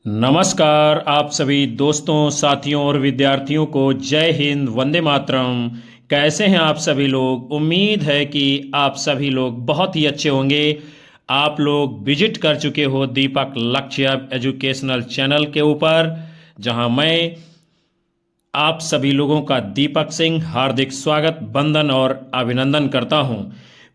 नमस्कार आप सभी दोस्तों, साथियों और विद्यार्थियों को जय हिंद, वंदे मातरम। कैसे हैं आप सभी लोग? उम्मीद है कि आप सभी लोग बहुत ही अच्छे होंगे। आप लोग विजिट कर चुके हो दीपक लक्ष्य एजुकेशनल चैनल के ऊपर, जहां मैं आप सभी लोगों का दीपक सिंह हार्दिक स्वागत, वंदन और अभिनंदन करता हूं।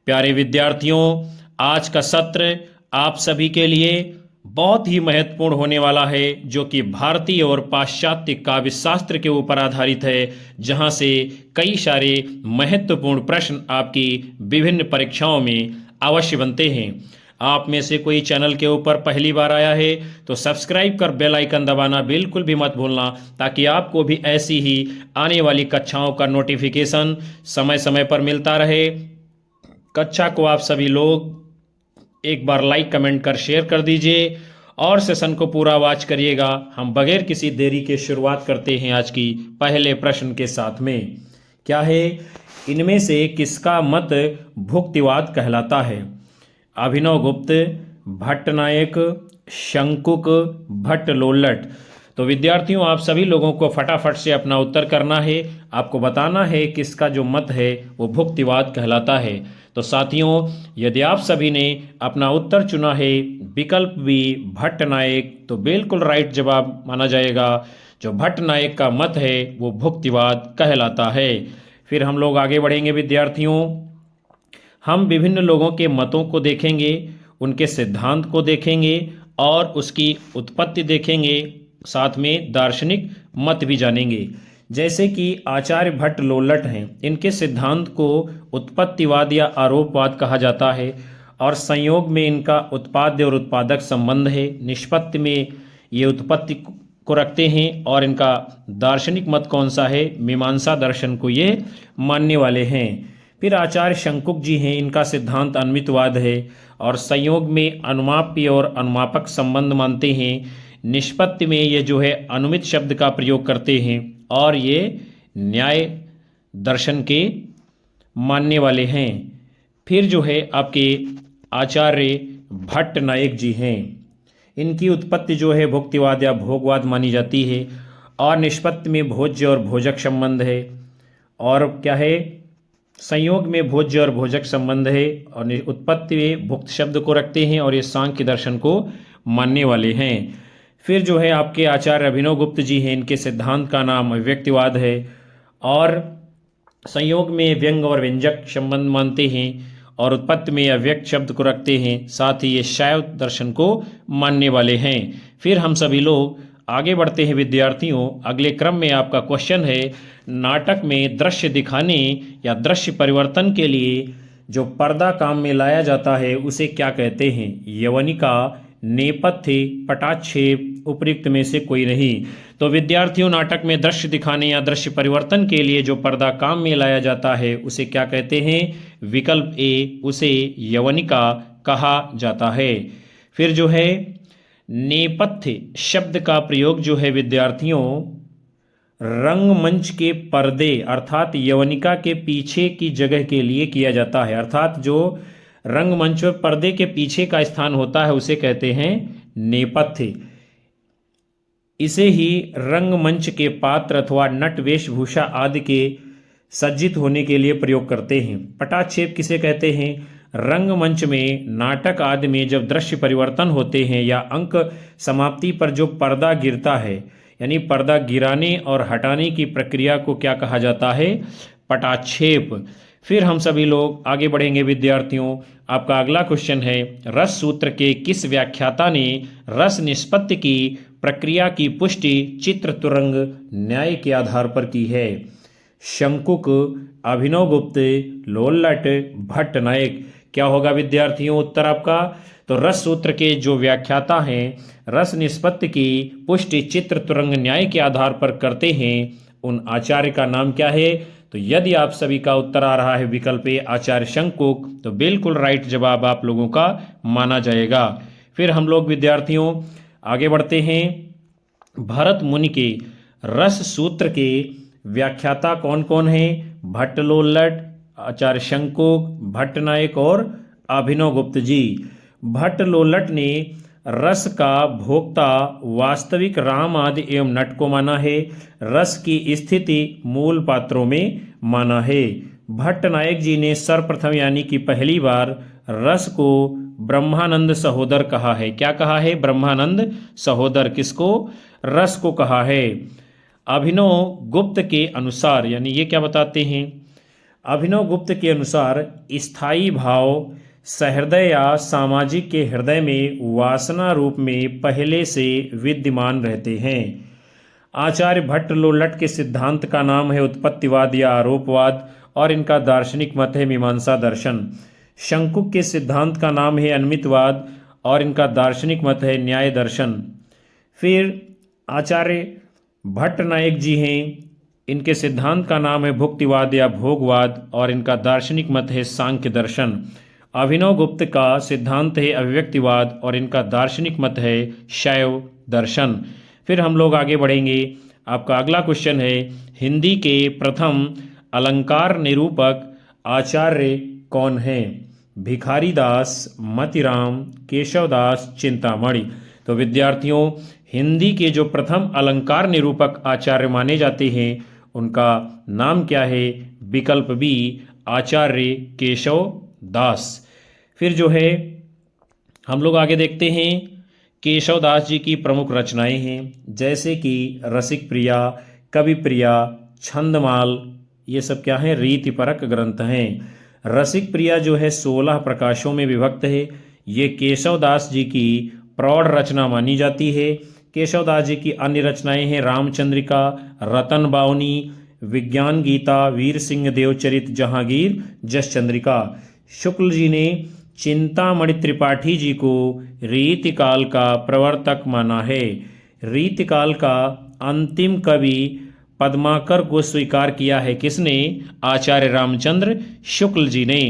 प्यारे विद्यार्थियों, आज का सत्र आप सभी के लिए बहुत ही महत्वपूर्ण होने वाला है, जो कि भारतीय और पाश्चात्य काव्य शास्त्र के ऊपर आधारित है, जहां से कई सारे महत्वपूर्ण प्रश्न आपकी विभिन्न परीक्षाओं में अवश्य बनते हैं। आप में से कोई चैनल के ऊपर पहली बार आया है तो सब्सक्राइब कर बेल आइकन दबाना बिल्कुल भी मत भूलना, ताकि आपको भी ऐसी ही आने वाली कक्षाओं का नोटिफिकेशन समय समय पर मिलता रहे। कक्षा को आप सभी लोग एक बार लाइक कमेंट कर शेयर कर दीजिए और सेशन को पूरा वॉच करिएगा। हम बगैर किसी देरी के शुरुआत करते हैं आज की पहले प्रश्न के साथ में। क्या है? इनमें से किसका मत भुक्तिवाद कहलाता है? अभिनव गुप्त, भट्टनायक, शंकुक, भट्ट लोल्लट। तो विद्यार्थियों, आप सभी लोगों को फटाफट से अपना उत्तर करना है। आपको बताना है किसका जो मत है वो भुक्तिवाद कहलाता है। तो साथियों, यदि आप सभी ने अपना उत्तर चुना है विकल्प बी भट्टनायक, तो बिल्कुल राइट जवाब माना जाएगा। जो भट्टनायक का मत है वो भुक्तिवाद कहलाता है। फिर हम लोग आगे बढ़ेंगे विद्यार्थियों। हम विभिन्न लोगों के मतों को देखेंगे, उनके सिद्धांत को देखेंगे और उसकी उत्पत्ति देखेंगे। साथ में दार्शनिक मत भी जानेंगे। जैसे कि आचार्य भट्ट लोल्लट हैं, इनके सिद्धांत को उत्पत्तिवाद या आरोपवाद कहा जाता है, और संयोग में इनका उत्पाद्य और उत्पादक संबंध है। निष्पत्ति में ये उत्पत्ति को रखते हैं। और इनका दार्शनिक मत कौन सा है? मीमांसा दर्शन को ये मानने वाले हैं। फिर आचार्य शंकुक जी हैं, इनका सिद्धांत अन्मितवाद है और संयोग में अनुमाप्य और अनुमापक संबंध मानते हैं। निष्पत्ति में ये जो है अनुमित शब्द का प्रयोग करते हैं और ये न्याय दर्शन के मानने वाले हैं। फिर जो है आपके आचार्य भट्ट नायक जी हैं, इनकी उत्पत्ति जो है भुक्तिवाद या भोगवाद मानी जाती है, और निष्पत्ति में भोज्य और भोजक संबंध है, और क्या है, संयोग में भोज्य और भोजक संबंध है, और उत्पत्ति में भुक्त शब्द को रखते हैं, और ये सांख्य दर्शन को मानने वाले हैं। फिर जो है आपके आचार्य अभिनव गुप्त जी हैं, इनके सिद्धांत का नाम अव्यक्तिवाद है, और संयोग में व्यंग और व्यंजक संबंध मानते हैं, और उत्पत्ति में अव्यक्त शब्द को रखते हैं। साथ ही ये शैव दर्शन को मानने वाले हैं। फिर हम सभी लोग आगे बढ़ते हैं विद्यार्थियों। अगले क्रम में आपका क्वेश्चन है, नाटक में दृश्य दिखाने या दृश्य परिवर्तन के लिए जो पर्दा काम में लाया जाता है उसे क्या कहते हैं? यवनिका, नेपथ्य, पटाक्षेप, उपयुक्त में से कोई नहीं। तो विद्यार्थियों, नाटक में दृश्य दिखाने या दृश्य परिवर्तन के लिए जो पर्दा काम में लाया जाता है उसे क्या कहते हैं? विकल्प ए, उसे यवनिका कहा जाता है। फिर जो है नेपथ्य शब्द का प्रयोग जो है विद्यार्थियों, रंगमंच के पर्दे अर्थात यवनिका के पीछे की जगह के लिए किया जाता है। अर्थात जो रंगमंच पर पर्दे के पीछे का स्थान होता है उसे कहते हैं नेपथ्य। इसे ही रंगमंच के पात्र अथवा नट वेशभूषा आदि के सज्जित होने के लिए प्रयोग करते हैं। पटाक्षेप किसे कहते हैं? रंगमंच में नाटक आदि में जब दृश्य परिवर्तन होते हैं या अंक समाप्ति पर जो पर्दा गिरता है, यानी पर्दा गिराने और हटाने की प्रक्रिया को क्या कहा जाता है? पटाक्षेप। फिर हम सभी लोग आगे बढ़ेंगे विद्यार्थियों। आपका अगला क्वेश्चन है, रस सूत्र के किस व्याख्याता ने रस निष्पत्ति की प्रक्रिया की पुष्टि चित्र तुरंग न्याय के आधार पर की है? शंकुक, अभिनव गुप्त, लोल्लट, भट्ट नायक। क्या होगा विद्यार्थियों उत्तर आपका? तो रस सूत्र के जो व्याख्याता हैं, रस निष्पत्ति की पुष्टि चित्र तुरंग न्याय के आधार पर करते हैं, उन आचार्य का नाम क्या है? तो यदि आप सभी का उत्तर आ रहा है विकल्प ए, आचार्य शंकुक, तो बिल्कुल राइट जवाब आप लोगों का माना जाएगा। फिर हम लोग विद्यार्थियों आगे बढ़ते हैं। भरत मुनि के रस सूत्र के व्याख्याता कौन कौन हैं? भट्ट लोल्लट, आचार्य शंकुक, भट्ट नायक और अभिनव गुप्त जी। भट्ट लोल्लट ने रस का भोक्ता वास्तविक राम आदि एवं नट को माना है। रस की स्थिति मूल पात्रों में माना है। भट्ट नायक जी ने सर्वप्रथम यानी कि पहली बार रस को ब्रह्मानंद सहोदर कहा है। क्या कहा है? ब्रह्मानंद सहोदर। किसको? रस को कहा है। अभिनव गुप्त के अनुसार, यानी ये क्या बताते हैं? अभिनव गुप्त के अनुसार स्थायी भाव सहृदय या सामाजिक के हृदय में वासना रूप में पहले से विद्यमान रहते हैं। आचार्य भट्ट लोल्लट के सिद्धांत का नाम है उत्पत्तिवाद या आरोपवाद और इनका दार्शनिक मत है मीमांसा दर्शन। शंकुक के सिद्धांत का नाम है अनमितवाद और इनका दार्शनिक मत है न्याय दर्शन। फिर आचार्य भट्ट नायक जी हैं, इनके सिद्धांत का नाम है भुक्तिवाद या भोगवाद और इनका दार्शनिक मत है सांख्य दर्शन। अभिनव गुप्त का सिद्धांत है अभिव्यक्तिवाद और इनका दार्शनिक मत है शैव दर्शन। फिर हम लोग आगे बढ़ेंगे। आपका अगला क्वेश्चन है, हिंदी के प्रथम अलंकार निरूपक आचार्य कौन हैं? भिखारी दास, मतिराम, केशवदास, चिंतामणि। तो विद्यार्थियों, हिंदी के जो प्रथम अलंकार निरूपक आचार्य माने जाते हैं उनका नाम क्या है? विकल्प बी, आचार्य केशव दास। फिर जो है हम लोग आगे देखते हैं, केशव दास जी की प्रमुख रचनाएं हैं जैसे कि रसिक प्रिया, कवि प्रिया, छंदमाल। ये सब क्या है? रीतिपरक ग्रंथ हैं। रसिक प्रिया जो है 16 प्रकाशों में विभक्त है। ये केशव दास जी की प्रौढ़ रचना मानी जाती है। केशव दास जी की अन्य रचनाएं हैं रामचंद्रिका, रतन बावनी, विज्ञान गीता, वीर सिंह देवचरित, जहांगीर, जस चंद्रिका। शुक्ल जी ने चिंतामणि त्रिपाठी जी को रीतिकाल का प्रवर्तक माना है। रीतिकाल का अंतिम कवि पद्माकर को स्वीकार किया है। किसने? आचार्य रामचंद्र शुक्ल जी ने।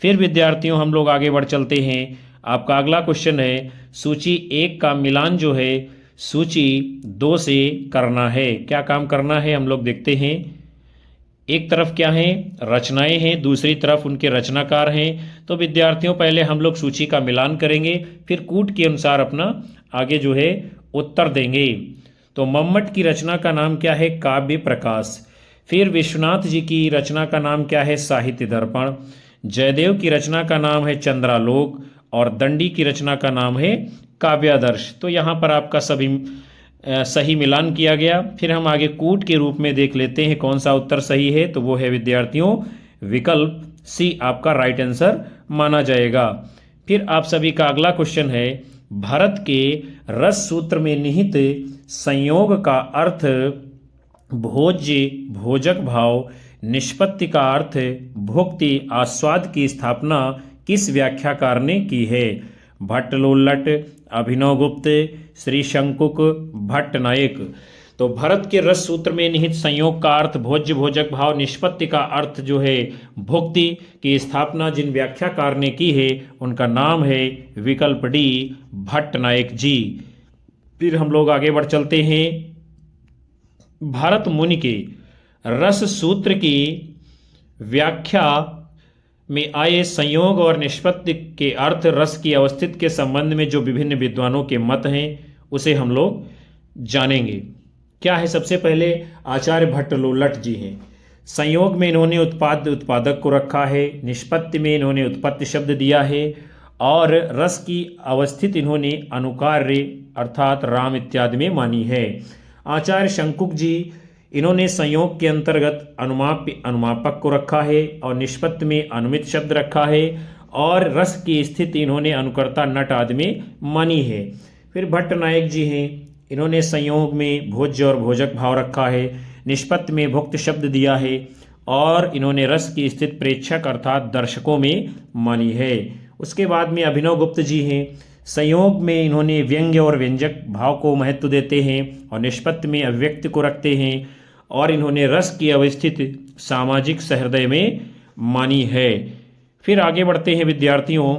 फिर विद्यार्थियों हम लोग आगे बढ़ चलते हैं। आपका अगला क्वेश्चन है, सूची 1 का मिलान जो है सूची 2 से करना है। क्या काम करना है हम लोग देखते हैं। एक तरफ क्या है? रचनाएं हैं, दूसरी तरफ उनके रचनाकार हैं। तो विद्यार्थियों पहले हम लोग सूची का मिलान करेंगे, फिर कूट के अनुसार अपना आगे जो है उत्तर देंगे। तो मम्मट की रचना का नाम क्या है? काव्य प्रकाश। फिर विश्वनाथ जी की रचना का नाम क्या है? साहित्य दर्पण। जयदेव की रचना का नाम है चंद्रालोक और दंडी की रचना का नाम है काव्यादर्श। तो यहाँ पर आपका सभी सही मिलान किया गया। फिर हम आगे कूट के रूप में देख लेते हैं कौन सा उत्तर सही है। तो वो है विद्यार्थियों विकल्प सी आपका राइट आंसर माना जाएगा। फिर आप सभी का अगला क्वेश्चन है, भारत के रस सूत्र में निहित संयोग का अर्थ भोज्य भोजक भाव, निष्पत्ति का अर्थ भुक्ति आस्वाद की स्थापना किस व्याख्याकार ने की है? भट्ट लोल्लट, अभिनव गुप्त, श्री शंकुक, भट्ट नायक। तो भरत के रस सूत्र में निहित संयोग का अर्थ भोज्य भोजक भाव, निष्पत्ति का अर्थ जो है भुक्ति की स्थापना जिन व्याख्याकार ने की है उनका नाम है विकल्प डी, भट्ट नायक जी। फिर हम लोग आगे बढ़ चलते हैं। भारत मुनि के रस सूत्र की व्याख्या में आए संयोग और निष्पत्ति के अर्थ रस की अवस्थित के संबंध में जो विभिन्न विद्वानों के मत हैं उसे हम लोग जानेंगे। क्या है? सबसे पहले आचार्य भट्ट लोल्लट जी हैं। संयोग में इन्होंने उत्पाद उत्पादक को रखा है, निष्पत्ति में इन्होंने उत्पत्ति शब्द दिया है और रस की अवस्थित इन्होंने अनुकार्य अर्थात राम इत्यादि में मानी है। आचार्य शंकुक जी इन्होंने संयोग के अंतर्गत अनुमाप्य अनुमापक को रखा है और निष्पत्ति में अनुमित शब्द रखा है और रस की स्थिति इन्होंने अनुकर्ता नट आदि में मानी है। फिर भट्ट नायक जी हैं, इन्होंने संयोग में भोज्य और भोजक भाव रखा है, निष्पत्ति में भुक्त शब्द दिया है और इन्होंने रस की स्थिति प्रेक्षक अर्थात दर्शकों में मानी है। उसके बाद में अभिनव गुप्त जी हैं, संयोग में इन्होंने व्यंग्य और व्यंजक भाव को महत्व देते हैं और निष्पत्ति में अव्यक्त को रखते हैं और इन्होंने रस की अवस्थिति सामाजिक सहृदय में मानी है। फिर आगे बढ़ते हैं विद्यार्थियों।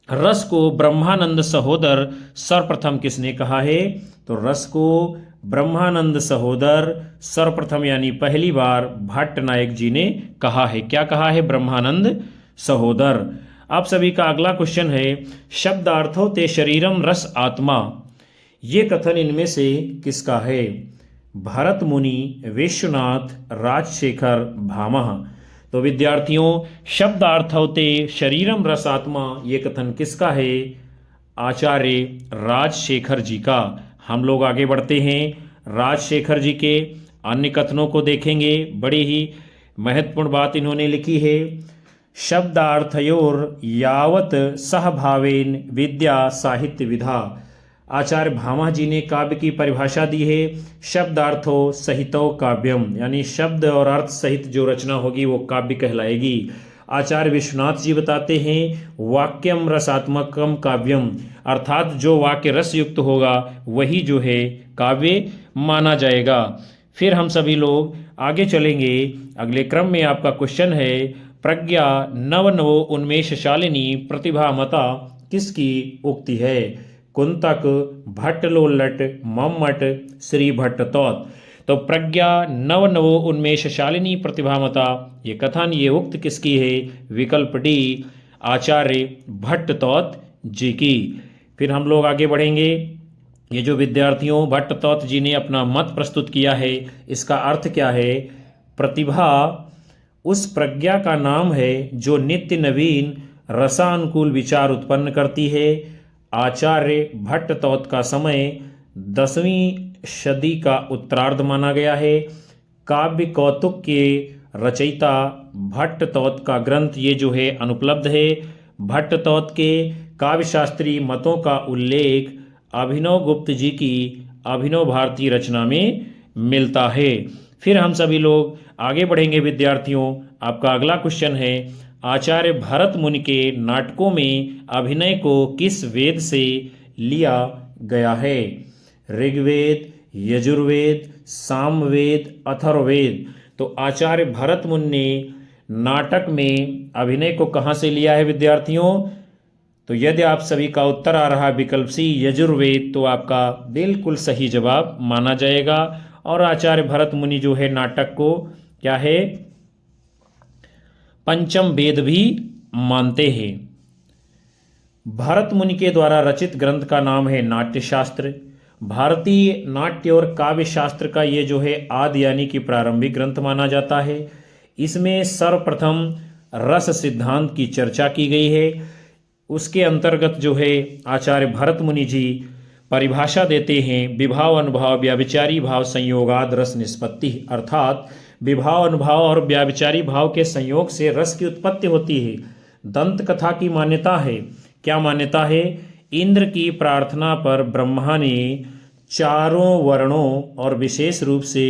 रस को ब्रह्मानंद सहोदर सर्वप्रथम किसने कहा है? तो रस को ब्रह्मानंद सहोदर सर्वप्रथम यानी पहली बार भट्ट नायक जी ने कहा है। क्या कहा है? ब्रह्मानंद सहोदर। आप सभी का अगला क्वेश्चन है, शब्दार्थों ते शरीरम रस आत्मा, ये कथन इनमें से किसका है? भरत मुनि, विश्वनाथ, राजशेखर, भामह। तो विद्यार्थियों, शब्दार्थों ते शरीरम रस आत्मा, ये कथन किसका है? आचार्य राजशेखर जी का। हम लोग आगे बढ़ते हैं, राजशेखर जी के अन्य कथनों को देखेंगे। बड़ी ही महत्वपूर्ण बात इन्होंने लिखी है, शब्दार्थयोर यावत सहभावेन विद्या साहित्य विधा। आचार्य भामा जी ने काव्य की परिभाषा दी है, शब्दार्थो सहितो काव्यम, यानी शब्द और अर्थ सहित जो रचना होगी वो काव्य कहलाएगी। आचार्य विश्वनाथ जी बताते हैं, वाक्यम रसात्मकम काव्यम, अर्थात जो वाक्य रस युक्त होगा वही जो है काव्य माना जाएगा। फिर हम सभी लोग आगे चलेंगे। अगले क्रम में आपका क्वेश्चन है, प्रज्ञा नव नवो उन्मेषशालिनी प्रतिभा मता किसकी उक्ति है? कुंतक, भट्ट लोल्लट, मम्मट, श्री भट्ट तौत। तो प्रज्ञा नव नवो उन्मेषशालिनी प्रतिभामता, ये कथन, ये उक्त किसकी है? विकल्प डी, आचार्य भट्ट तौत जी की। फिर हम लोग आगे बढ़ेंगे। ये जो विद्यार्थियों भट्ट तौत जी ने अपना मत प्रस्तुत किया है, इसका अर्थ क्या है? प्रतिभा उस प्रज्ञा का नाम है जो नित्य नवीन रसानुकूल विचार उत्पन्न करती है। आचार्य भट्ट तौत का समय 10वीं सदी का उत्तरार्ध माना गया है। काव्य कौतुक के रचयिता भट्ट तौत का ग्रंथ ये जो है अनुपलब्ध है। भट्ट तौत के काव्यशास्त्री मतों का उल्लेख अभिनव गुप्त जी की अभिनव भारती रचना में मिलता है। फिर हम सभी लोग आगे बढ़ेंगे विद्यार्थियों। आपका अगला क्वेश्चन है, आचार्य भरत मुनि के नाटकों में अभिनय को किस वेद से लिया गया है? ऋग्वेद, यजुर्वेद, सामवेद, अथर्ववेद। तो आचार्य भरत मुनि ने नाटक में अभिनय को कहाँ से लिया है विद्यार्थियों? तो यदि आप सभी का उत्तर आ रहा विकल्प सी यजुर्वेद, तो आपका बिल्कुल सही जवाब माना जाएगा। और आचार्य भरत मुनि जो है नाटक को क्या है? पंचम वेद भी मानते हैं। भरत मुनि के द्वारा रचित ग्रंथ का नाम है नाट्यशास्त्र। भारतीय नाट्य और काव्य शास्त्र का ये जो है आदि यानी कि प्रारंभिक ग्रंथ माना जाता है। इसमें सर्वप्रथम रस सिद्धांत की चर्चा की गई है। उसके अंतर्गत जो है आचार्य भरत मुनि जी परिभाषा देते हैं, विभाव अनुभाव व्याभिचारी भाव संयोगाद रस निष्पत्ति, अर्थात विभाव अनुभाव और व्याभिचारी भाव के संयोग से रस की उत्पत्ति होती है। दंत कथा की मान्यता है। क्या मान्यता है? इंद्र की प्रार्थना पर ब्रह्मा ने चारों वर्णों और विशेष रूप से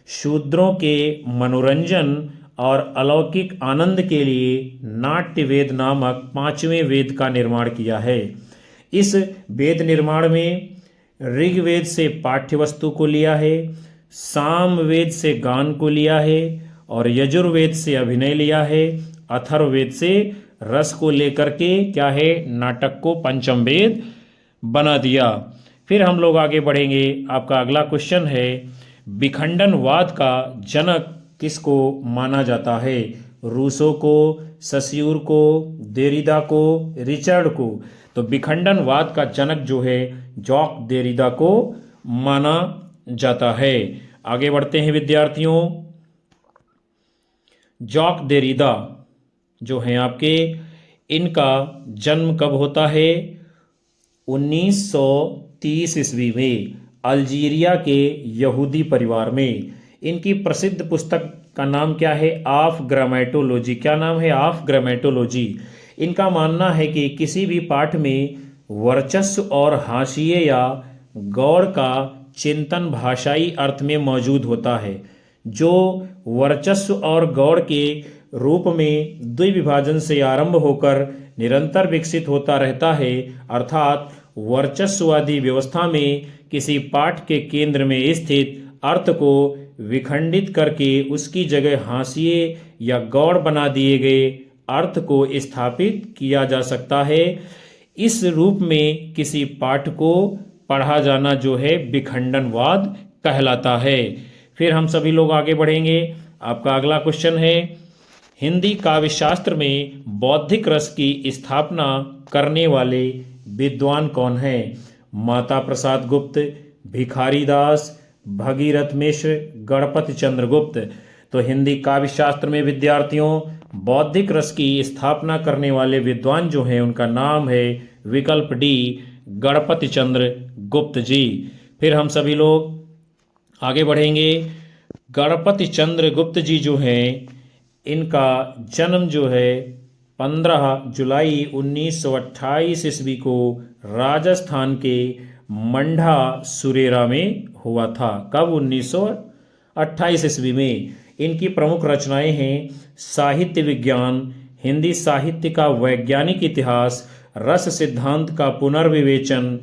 शूद्रों के मनोरंजन और अलौकिक आनंद के लिए नाट्य वेद नामक 5वें वेद का निर्माण किया है। इस वेद निर्माण में ऋग्वेद से पाठ्य वस्तु को लिया है, सामवेद से गान को लिया है और यजुर्वेद से अभिनय लिया है, अथर्ववेद से रस को लेकर के क्या है नाटक को पंचम वेद बना दिया। फिर हम लोग आगे बढ़ेंगे। आपका अगला क्वेश्चन है, विखंडनवाद का जनक किसको माना जाता है? रूसो को, सस्यूर को, देरिदा को, रिचर्ड को। तो विखंडनवाद का जनक जो है जॉक देरिदा को माना जाता है। आगे बढ़ते हैं विद्यार्थियों। जॉक देरिदा जो हैं आपके, इनका जन्म कब होता है? 1930 ईस्वी में अल्जीरिया के यहूदी परिवार में। इनकी प्रसिद्ध पुस्तक का नाम क्या है? Of grammatology. क्या नाम है? Of grammatology. इनका मानना है कि किसी भी पाठ में वर्चस्व और हाशिए या गौड़ का चिंतन भाषाई अर्थ में मौजूद होता है। जो वर्चस्व और गौड़ के रूप में द्विविभाजन से आरंभ होकर निरंतर विकसित होता रहता है, अर्थात वर्चस्ववादी व्यवस्था में किसी पाठ के केंद्र में स्थित अर्थ को विखंडित करके उसकी जगह हाशिए या गौड़ बना दिए गए अर्थ को स्थापित किया जा सकता है। इस रूप में किसी पाठ को पढ़ा जाना जो है विखंडनवाद कहलाता है। फिर हम सभी लोग आगे बढ़ेंगे। आपका अगला क्वेश्चन है, हिंदी काव्य शास्त्र में बौद्धिक रस की स्थापना करने वाले विद्वान कौन हैं? माता प्रसाद गुप्त, भिखारी दास, भगीरथ मिश्र, गणपति चंद्र गुप्त। तो हिंदी काव्य शास्त्र में विद्यार्थियों बौद्धिक रस की स्थापना करने वाले विद्वान जो हैं उनका नाम है विकल्प डी, गणपति चंद्र गुप्त जी। फिर हम सभी लोग आगे बढ़ेंगे। गणपति चंद्र गुप्त जी जो हैं इनका जन्म जो है 15 जुलाई 1928 ईस्वी को राजस्थान के मंडा सुरेरा में हुआ था। कब? 1928 ईस्वी में। इनकी प्रमुख रचनाएं हैं साहित्य विज्ञान, हिंदी साहित्य का वैज्ञानिक इतिहास, रस सिद्धांत का पुनर्विवेचन,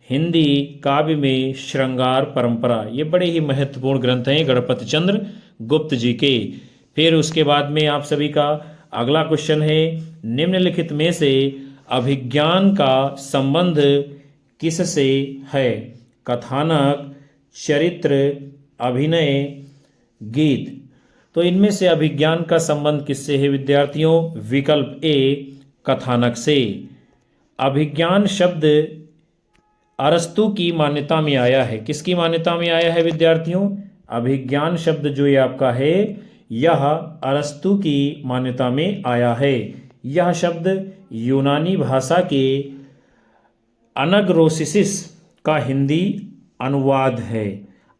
हिंदी काव्य में श्रृंगार परंपरा। ये बड़े ही महत्वपूर्ण ग्रंथ हैं गणपति चंद्र गुप्त जी के। फिर उसके बाद में आप सभी का अगला क्वेश्चन है, निम्नलिखित में से अभिज्ञान का संबंध किससे है? कथानक, चरित्र, अभिनय, गीत। तो इनमें से अभिज्ञान का संबंध किससे है विद्यार्थियों? विकल्प ए, कथानक से। अभिज्ञान शब्द अरस्तु की मान्यता में आया है। किसकी मान्यता में आया है विद्यार्थियों? अभिज्ञान शब्द जो ये आपका है यह अरस्तु की मान्यता में आया है। यह शब्द यूनानी भाषा के अनग्रोसिस का हिंदी अनुवाद है।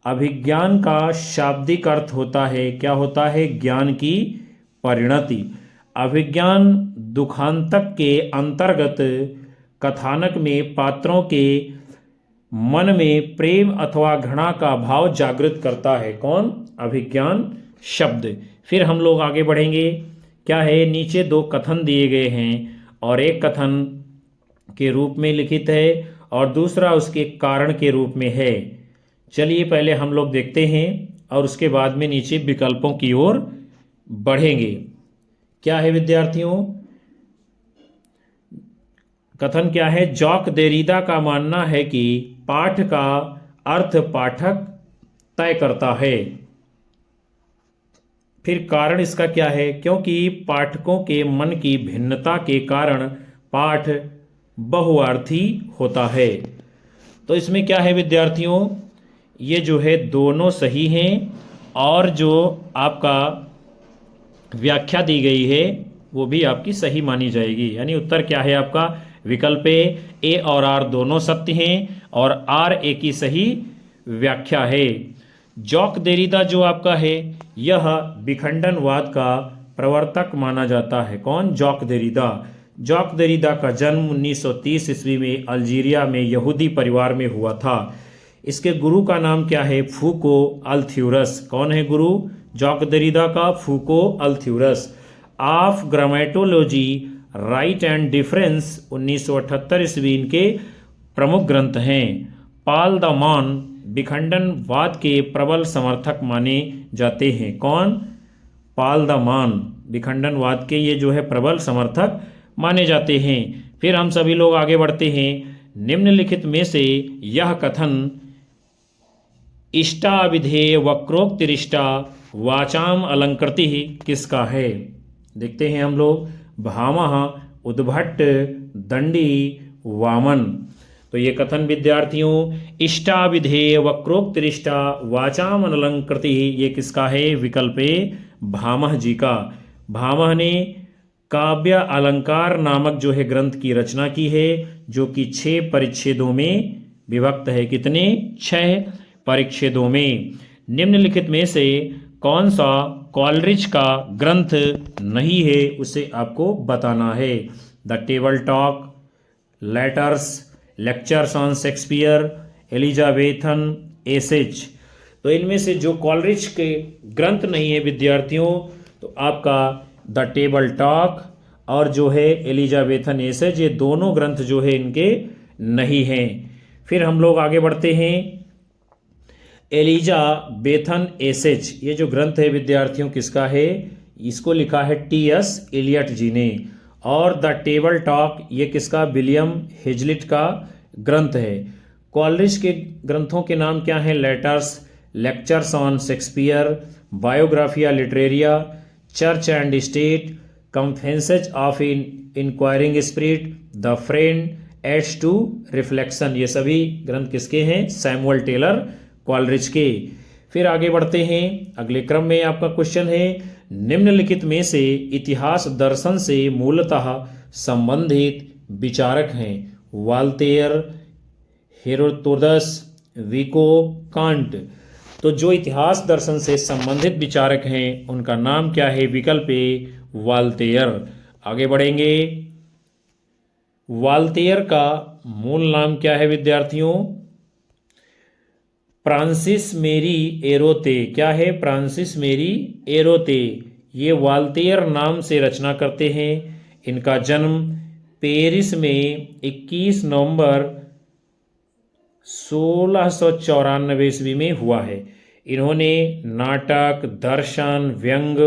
अभिज्ञान का शाब्दिक अर्थ होता है, क्या होता है? ज्ञान की परिणति। अभिज्ञान दुखांतक के अंतर्गत कथानक में पात्रों के मन में प्रेम अथवा घृणा का भाव जागृत करता है। कौन? अभिज्ञान शब्द। फिर हम लोग आगे बढ़ेंगे। क्या है? नीचे दो कथन दिए गए हैं और एक कथन के रूप में लिखित है और दूसरा उसके कारण के रूप में है। चलिए पहले हम लोग देखते हैं और उसके बाद में नीचे विकल्पों की ओर बढ़ेंगे। क्या है विद्यार्थियों? कथन क्या है? जॉक देरिदा का मानना है कि पाठ का अर्थ पाठक तय करता है। फिर कारण इसका क्या है? क्योंकि पाठकों के मन की भिन्नता के कारण पाठ बहुअर्थी होता है। तो इसमें क्या है विद्यार्थियों? ये जो है दोनों सही हैं और जो आपका व्याख्या दी गई है वो भी आपकी सही मानी जाएगी। यानी उत्तर क्या है आपका? विकल्प ए और आर दोनों सत्य हैं और आर ए की सही व्याख्या है। जॉक देरिदा जो आपका है यह विखंडनवाद का प्रवर्तक माना जाता है। कौन? जॉक देरिदा। जॉक देरिदा का जन्म 1930 ईस्वी में अल्जीरिया में यहूदी परिवार में हुआ था। इसके गुरु का नाम क्या है? फूको अल्थ्यूरस। कौन है गुरु जॉक देरिदा का? Foucault Althusser. Of grammatology, write and difference 1978 ईस्वी इनके प्रमुख ग्रंथ हैं। पाल द मान विखंडनवाद के प्रबल समर्थक माने जाते हैं। कौन? पाल द मान विखंडनवाद के ये जो है प्रबल समर्थक माने जाते हैं। फिर हम सभी लोग आगे बढ़ते हैं। निम्नलिखित में से यह कथन इष्टाविधेय वक्रोक्तिरिष्टा वाचाम अलंकृति किसका है? देखते हैं हम लोग। भामह, उद्भट, दंडी, वामन। तो ये कथन विद्यार्थियों इष्टाविधेय वक्रोक्तिरिष्टा वाचाम अलंकृति ये किसका है? विकल्प ए, भामह जी का। भामह ने काव्य अलंकार नामक जो है ग्रंथ की रचना की है जो कि 6 परिच्छेदों में विभक्त है। कितने? 6 परिच्छेदों में। निम्नलिखित में से कौन सा कॉलरिज का ग्रंथ नहीं है उसे आपको बताना है। The table talk, letters, lectures on Shakespeare, Elizabethan essays. तो इनमें से जो कॉलरिज के ग्रंथ नहीं है विद्यार्थियों तो आपका द टेबल टॉक और जो है एलिजाबेथन एसेज ये दोनों ग्रंथ जो है इनके नहीं हैं। फिर हम लोग आगे बढ़ते हैं। एलिजाबेथन एसेज ये जो ग्रंथ है विद्यार्थियों किसका है? इसको लिखा है टी.एस. एलियट जी ने। और द टेबल टॉक ये किसका? विलियम हेजलिट का ग्रंथ है। कॉलरिज के ग्रंथों के नाम क्या हैं? Letters, lectures on Shakespeare, Biographia Literaria, church and state, confessions of inquiring spirit, the friend, aids to reflection. ये सभी ग्रंथ किसके हैं? सैमुअल टेलर कॉलरिज के। फिर आगे बढ़ते हैं, अगले क्रम में आपका क्वेश्चन है, निम्नलिखित में से इतिहास दर्शन से मूलतः संबंधित विचारक हैं? वाल्तेयर, हेरोदोतस, विको, कांट। तो जो इतिहास दर्शन से संबंधित विचारक हैं उनका नाम क्या है? विकल्प ए वाल्तेयर। आगे बढ़ेंगे, वाल्तेयर का मूल नाम क्या है विद्यार्थियों? फ्रांसिस मेरी एरोते। क्या है? फ्रांसिस मेरी एरोते। ये वाल्तेयर नाम से रचना करते हैं। इनका जन्म पेरिस में 21 नवंबर 1694 ईस्वी में हुआ है। इन्होंने नाटक, दर्शन, व्यंग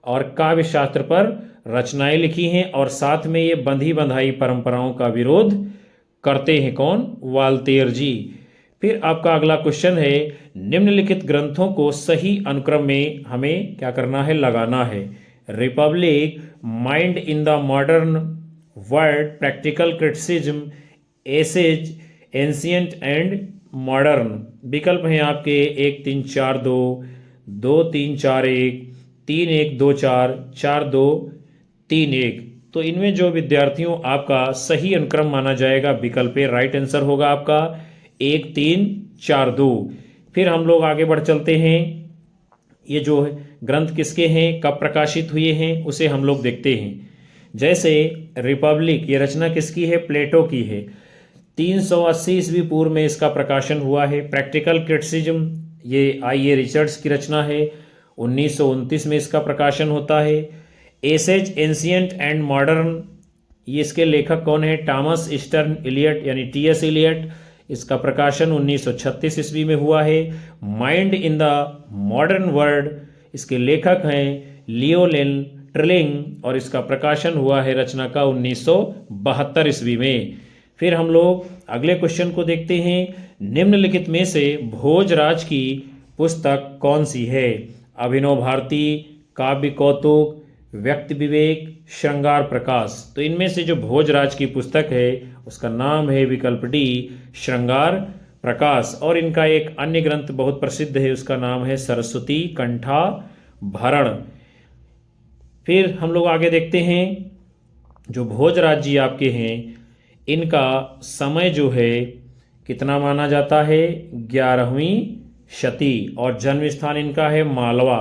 और काव्य शास्त्र पर रचनाएं लिखी हैं और साथ में ये बंधी बंधाई परंपराओं का विरोध करते हैं। कौन? वाल्तेयर जी। फिर आपका अगला क्वेश्चन है, निम्नलिखित ग्रंथों को सही अनुक्रम में हमें क्या करना है? लगाना है। Republic, mind in the modern world, practical criticism, essays, ancient and modern. विकल्प हैं आपके 1 3 4 2, 2 3 4 1, 3 1 2 4, 4 2 3 1। तो इनमें जो विद्यार्थियों आपका सही अनुक्रम माना जाएगा विकल्प ए राइट आंसर होगा आपका 1 3 4 2। फिर हम लोग आगे बढ़ चलते हैं, ये जो ग्रंथ किसके हैं, कब प्रकाशित हुए हैं, उसे हम लोग देखते हैं। जैसे रिपब्लिक, ये रचना किसकी है? प्लेटो की है। 380 ईस्वी पूर्व में इसका प्रकाशन हुआ है। प्रैक्टिकल क्रिटिसिज्म, ये आई.ए. रिचर्ड्स की रचना है। 1929 में इसका प्रकाशन होता है। एसेज, एंशियंट एंड मॉडर्न, ये इसके लेखक कौन है? टॉमस स्टर्न इलियट यानी टी.एस. इलियट। इसका प्रकाशन 1936 ईस्वी में हुआ है। Mind in the modern world, इसके लेखक हैं लियोनेल ट्रिलिंग और इसका प्रकाशन हुआ है रचना का 1972 ईस्वी में। फिर हम लोग अगले क्वेश्चन को देखते हैं, निम्नलिखित में से भोजराज की पुस्तक कौन सी है? अभिनव भारती, काव्य कौतुक, व्यक्ति विवेक, श्रृंगार प्रकाश। तो इनमें से जो भोजराज की पुस्तक है उसका नाम है विकल्प डी श्रृंगार प्रकाश। और इनका एक अन्य ग्रंथ बहुत प्रसिद्ध है, उसका नाम है सरस्वती कंठाभरण। फिर हम लोग आगे देखते हैं, जो भोजराज जी आपके हैं इनका समय जो है कितना माना जाता है? 11वीं शती। और जन्म स्थान इनका है मालवा।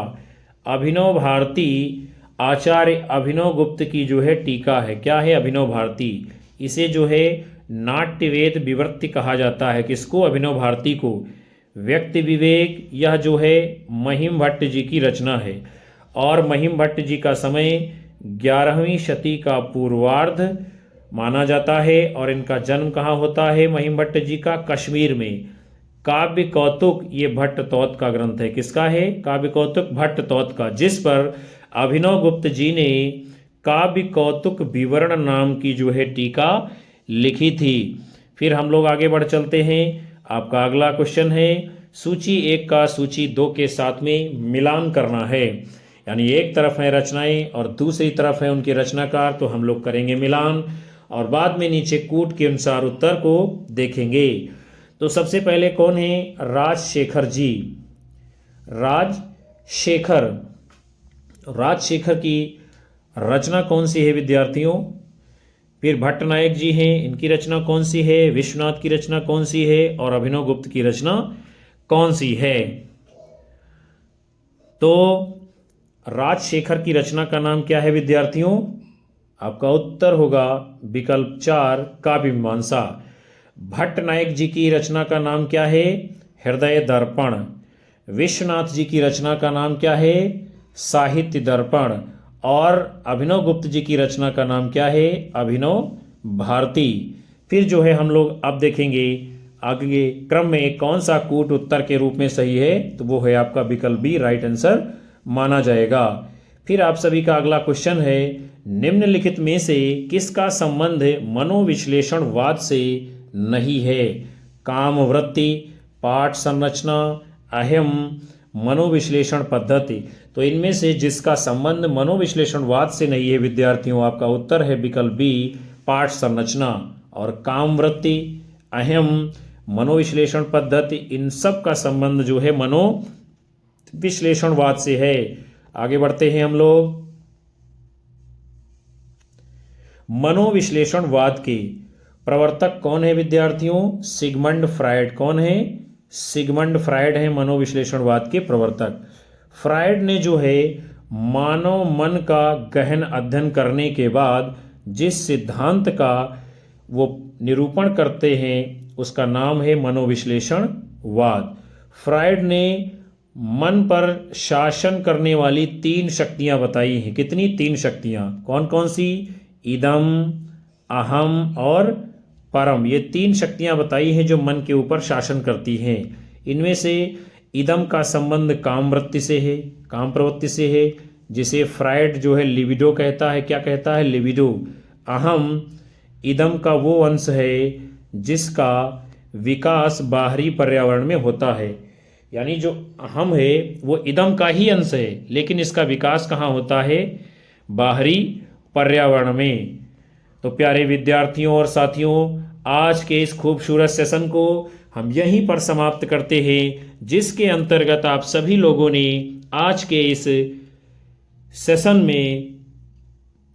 अभिनव भारती आचार्य अभिनव गुप्त की जो है टीका है। क्या है? अभिनव भारती। इसे जो है नाट्यवेद विवर्त्य कहा जाता है। किसको? अभिनव भारती को। व्यक्ति विवेक, यह जो है महिम भट्ट जी की रचना है और महिम भट्ट जी का समय 11वीं शती का पूर्वार्ध माना जाता है। और इनका जन्म कहाँ होता है महिम भट्ट जी का? कश्मीर में। काव्य कौतुक, ये भट्ट तौत का ग्रंथ है। किसका है? काव्य कौतुक भट्ट तौत का, जिस पर अभिनव गुप्त जी ने काव्य कौतुक विवरण नाम की जो है टीका लिखी थी। फिर हम लोग आगे बढ़ चलते हैं, आपका अगला क्वेश्चन है, सूची 1 का सूची 2 के साथ में मिलान करना है। यानी एक तरफ है रचनाएं और दूसरी तरफ है उनके रचनाकार, तो हम लोग करेंगे मिलान और बाद में नीचे कूट के अनुसार उत्तर को देखेंगे। तो सबसे पहले कौन है? राजशेखर जी। राजशेखर की रचना कौन सी है विद्यार्थियों? फिर भट्टनायक जी हैं, इनकी रचना कौन सी है? विश्वनाथ की रचना कौन सी है? और अभिनव गुप्त की रचना कौन सी है? तो राजशेखर की रचना का नाम क्या है विद्यार्थियों? आपका उत्तर होगा विकल्प 4 काव्यमीमांसा। भट्टनायक जी की रचना का नाम क्या है? हृदय दर्पण। विश्वनाथ जी की रचना का नाम क्या है? साहित्य दर्पण। और अभिनव गुप्त जी की रचना का नाम क्या है? अभिनव भारती। फिर जो है हम लोग अब देखेंगे आगे क्रम में कौन सा कूट उत्तर के रूप में सही है, तो वो है आपका विकल्प बी राइट आंसर माना जाएगा। फिर आप सभी का अगला क्वेश्चन है, निम्नलिखित में से किसका संबंध मनोविश्लेषणवाद से नहीं है? कामवृत्ति, पाठ संरचना, अहम, मनोविश्लेषण पद्धति। तो इनमें से जिसका संबंध मनोविश्लेषणवाद से नहीं है विद्यार्थियों, आपका उत्तर है विकल्प बी, पाठ संरचना और काम वृत्ति, अहम, मनोविश्लेषण पद्धति, इन सब का संबंध जो है मनोविश्लेषणवाद से है। आगे बढ़ते हैं हम लोग। मनोविश्लेषणवाद के प्रवर्तक कौन है विद्यार्थियों? Sigmund Freud. कौन है? सिगमंड फ्रायड है मनोविश्लेषणवाद के प्रवर्तक। फ्रायड ने जो है मानव मन का गहन अध्ययन करने के बाद जिस सिद्धांत का वो निरूपण करते हैं उसका नाम है मनोविश्लेषणवाद। फ्रायड ने मन पर शासन करने वाली 3 शक्तियां बताई हैं। कितनी? 3 शक्तियां। कौन कौन सी? इदम, अहम और परम। ये 3 शक्तियां बताई हैं जो मन के ऊपर शासन करती हैं। इनमें से इदम का संबंध काम वृत्ति से है, काम प्रवृत्ति से है, जिसे फ्रायड जो है लिबिडो कहता है। क्या कहता है? लिबिडो। अहम इदम का वो अंश है जिसका विकास बाहरी पर्यावरण में होता है। यानी जो अहम है वो इदम का ही अंश है, लेकिन इसका विकास कहाँ होता है? बाहरी पर्यावरण में। तो प्यारे विद्यार्थियों और साथियों, आज के इस खूबसूरत सेशन को हम यहीं पर समाप्त करते हैं, जिसके अंतर्गत आप सभी लोगों ने आज के इस सेशन में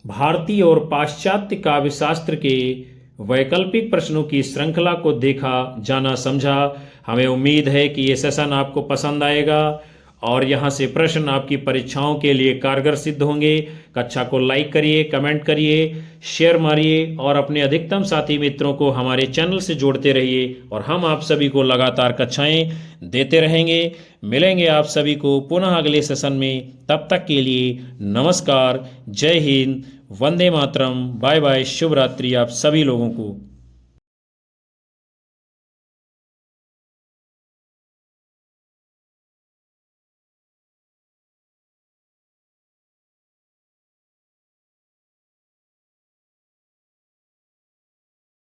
भारतीय और पाश्चात्य काव्यशास्त्र के वैकल्पिक प्रश्नों की श्रृंखला को देखा, जाना, समझा। हमें उम्मीद है कि ये सेशन आपको पसंद आएगा और यहाँ से प्रश्न आपकी परीक्षाओं के लिए कारगर सिद्ध होंगे। कक्षा को लाइक करिए, कमेंट करिए, शेयर मारिए और अपने अधिकतम साथी मित्रों को हमारे चैनल से जोड़ते रहिए और हम आप सभी को लगातार कक्षाएं देते रहेंगे। मिलेंगे आप सभी को पुनः अगले सेशन में। तब तक के लिए नमस्कार, जय हिंद, वंदे मातरम, बाय बाय, शुभ रात्रि आप सभी लोगों को।